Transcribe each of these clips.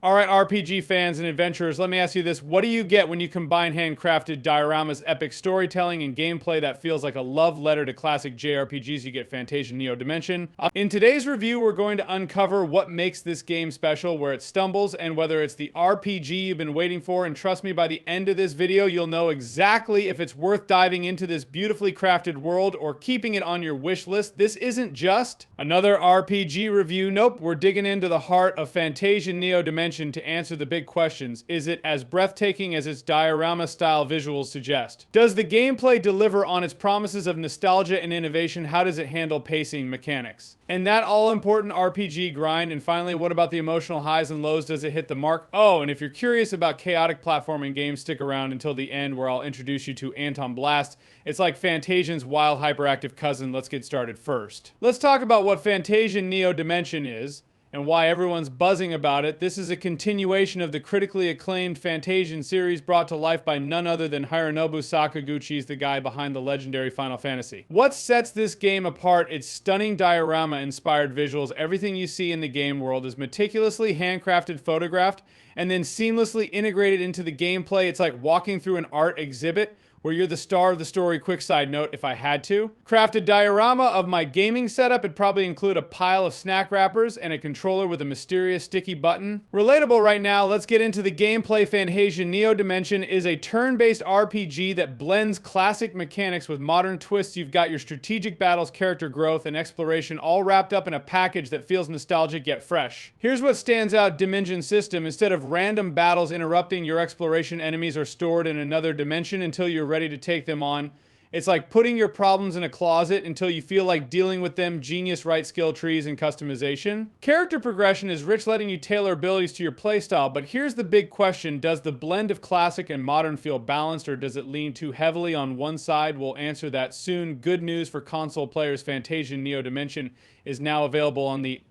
All right, RPG fans and adventurers, let me ask you this. What do you get when you combine handcrafted dioramas, epic storytelling, and gameplay that feels like a love letter to classic JRPGs? You get Fantasian Neo Dimension. In today's review, we're going to uncover what makes this game special, where it stumbles, and whether it's the RPG you've been waiting for. And trust me, by the end of this video, you'll know exactly if it's worth diving into this beautifully crafted world or keeping it on your wish list. This isn't just another RPG review. Nope, we're digging into the heart of Fantasian Neo Dimension to answer the big questions. Is it as breathtaking as its diorama-style visuals suggest? Does the gameplay deliver on its promises of nostalgia and innovation? How does it handle pacing mechanics? And that all-important RPG grind? And finally, what about the emotional highs and lows? Does it hit the mark? Oh, and if you're curious about chaotic platforming games, stick around until the end where I'll introduce you to Anton Blast. It's like Fantasian's wild hyperactive cousin. Let's get started first. Let's talk about what Fantasian Neo Dimension is and why everyone's buzzing about it. This is a continuation of the critically acclaimed Fantasian series brought to life by none other than Hironobu Sakaguchi, the guy behind the legendary Final Fantasy. What sets this game apart? Its stunning diorama-inspired visuals. Everything you see in the game world is meticulously handcrafted, photographed, and then seamlessly integrated into the gameplay. It's like walking through an art exhibit where you're the star of the story. Quick side note, if I had to. Crafted diorama of my gaming setup, it'd probably include a pile of snack wrappers and a controller with a mysterious sticky button. Relatable right now, let's get into the gameplay. Fantasian Neo Dimension is a turn-based RPG that blends classic mechanics with modern twists. You've got your strategic battles, character growth, and exploration all wrapped up in a package that feels nostalgic yet fresh. Here's what stands out: dimension system. Instead of random battles interrupting your exploration, enemies are stored in another dimension until you're ready to take them on. It's like putting your problems in a closet until you feel like dealing with them. Genius right skill trees and customization. Character progression is rich, letting you tailor abilities to your playstyle, but here's the big question. Does the blend of classic and modern feel balanced, or does it lean too heavily on one side? We'll answer that soon. Good news for console players, Fantasian Neo Dimension is now available on the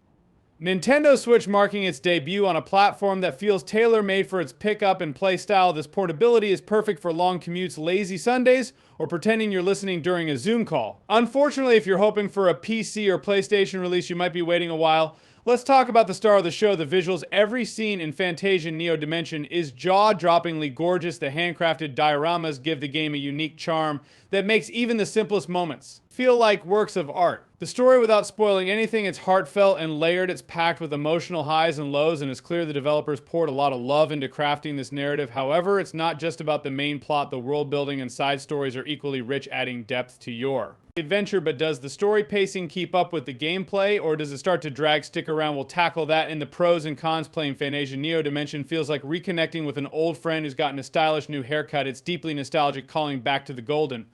Nintendo Switch, marking its debut on a platform that feels tailor-made for its pickup and play style. This portability is perfect for long commutes, lazy Sundays, or pretending you're listening during a Zoom call. Unfortunately, if you're hoping for a PC or PlayStation release, you might be waiting a while. Let's talk about the star of the show, the visuals. Every scene in Fantasian Neo Dimension is jaw-droppingly gorgeous. The handcrafted dioramas give the game a unique charm that makes even the simplest moments feel like works of art. The story, without spoiling anything, it's heartfelt and layered. It's packed with emotional highs and lows, and it's clear the developers poured a lot of love into crafting this narrative. However, it's not just about the main plot. The world building and side stories are equally rich, adding depth to your adventure. But does the story pacing keep up with the gameplay, or does it start to drag? Stick around, we'll tackle that in the pros and cons. Playing Fantasian Neo Dimension feels like reconnecting with an old friend who's gotten a stylish new haircut. It's deeply nostalgic, calling back to the golden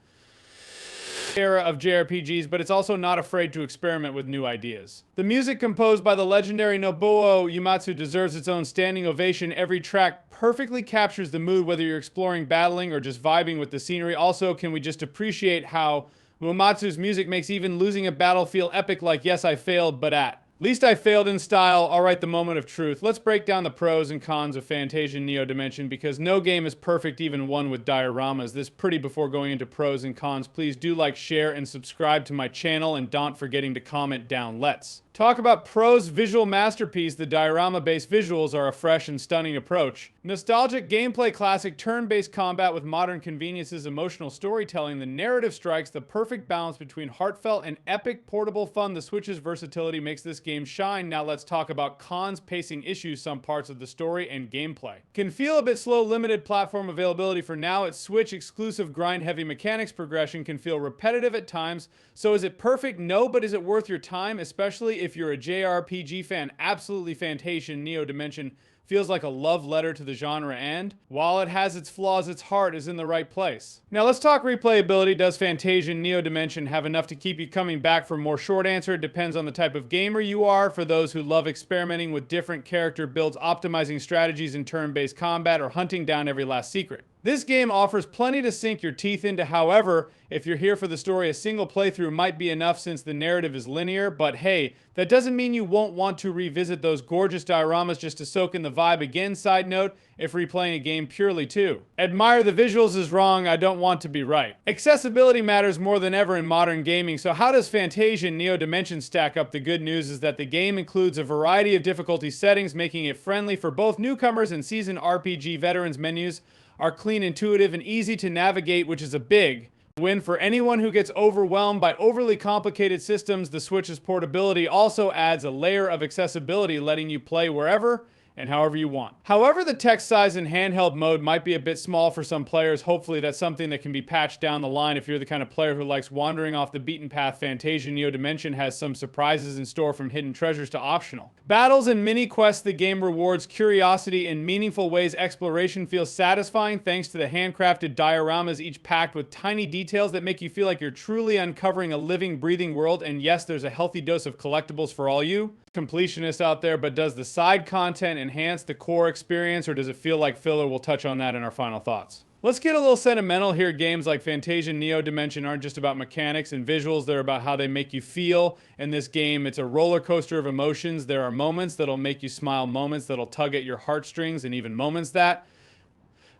era of JRPGs, but it's also not afraid to experiment with new ideas. The music, composed by the legendary Nobuo Uematsu, deserves its own standing ovation. Every track perfectly captures the mood, whether you're exploring, battling, or just vibing with the scenery. Also, can we just appreciate how Uematsu's music makes even losing a battle feel epic, like yes, I failed, but at least I failed in style. All right, the moment of truth. Let's break down the pros and cons of Fantasian Neo Dimension, because no game is perfect, even one with dioramas this pretty. Before going into pros and cons, please do like, share, and subscribe to my channel, and don't forgetting to comment down. Let's talk about pros. Visual masterpiece. The diorama-based visuals are a fresh and stunning approach. Nostalgic gameplay, classic turn-based combat with modern conveniences, emotional storytelling. The narrative strikes the perfect balance between heartfelt and epic portable fun. The Switch's versatility makes this game shine. Now let's talk about cons. Pacing issues. Some parts of the story and gameplay can feel a bit slow. Limited platform availability for now. Its Switch exclusive grind-heavy mechanics. Progression can feel repetitive at times. So is it perfect? No, but is it worth your time, especially if you're a JRPG fan? Absolutely. Fantasian Neo Dimension feels like a love letter to the genre, and while it has its flaws, its heart is in the right place. Now let's talk replayability. Does Fantasian Neo Dimension have enough to keep you coming back for more? Short answer, it depends on the type of gamer you are. For those who love experimenting with different character builds, optimizing strategies in turn-based combat, or hunting down every last secret, This game offers plenty to sink your teeth into. However, if you're here for the story, a single playthrough might be enough since the narrative is linear, but hey, that doesn't mean you won't want to revisit those gorgeous dioramas just to soak in the vibe again. Side note, if replaying a game purely too. Admire the visuals is wrong, I don't want to be right. Accessibility matters more than ever in modern gaming, so how does Fantasian Neo Dimension stack up? The good news is that the game includes a variety of difficulty settings, making it friendly for both newcomers and seasoned RPG veterans. Menus are clean, intuitive, and easy to navigate, which is a big win for anyone who gets overwhelmed by overly complicated systems. The Switch's portability also adds a layer of accessibility, letting you play wherever and however you want. However, the text size in handheld mode might be a bit small for some players. Hopefully that's something that can be patched down the line if you're the kind of player who likes wandering off the beaten path. Fantasian Neo Dimension has some surprises in store, from hidden treasures to optional battles and mini quests. The game rewards curiosity in meaningful ways. Exploration feels satisfying thanks to the handcrafted dioramas, each packed with tiny details that make you feel like you're truly uncovering a living, breathing world. And yes, there's a healthy dose of collectibles for all you completionists out there, but does the side content enhance the core experience, or does it feel like filler? We'll touch on that in our final thoughts. Let's get a little sentimental here. Games like Fantasian Neo Dimension aren't just about mechanics and visuals, they're about how they make you feel. In this game, it's a roller coaster of emotions. There are moments that'll make you smile, moments that'll tug at your heartstrings, and even moments that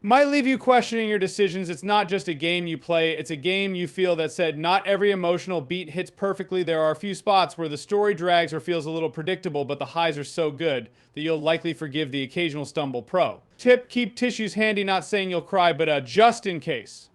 might leave you questioning your decisions. It's not just a game you play, it's a game you feel. That said, not every emotional beat hits perfectly. There are a few spots where the story drags or feels a little predictable, but the highs are so good that you'll likely forgive the occasional stumble. Pro tip: keep tissues handy. Not saying you'll cry, but just in case.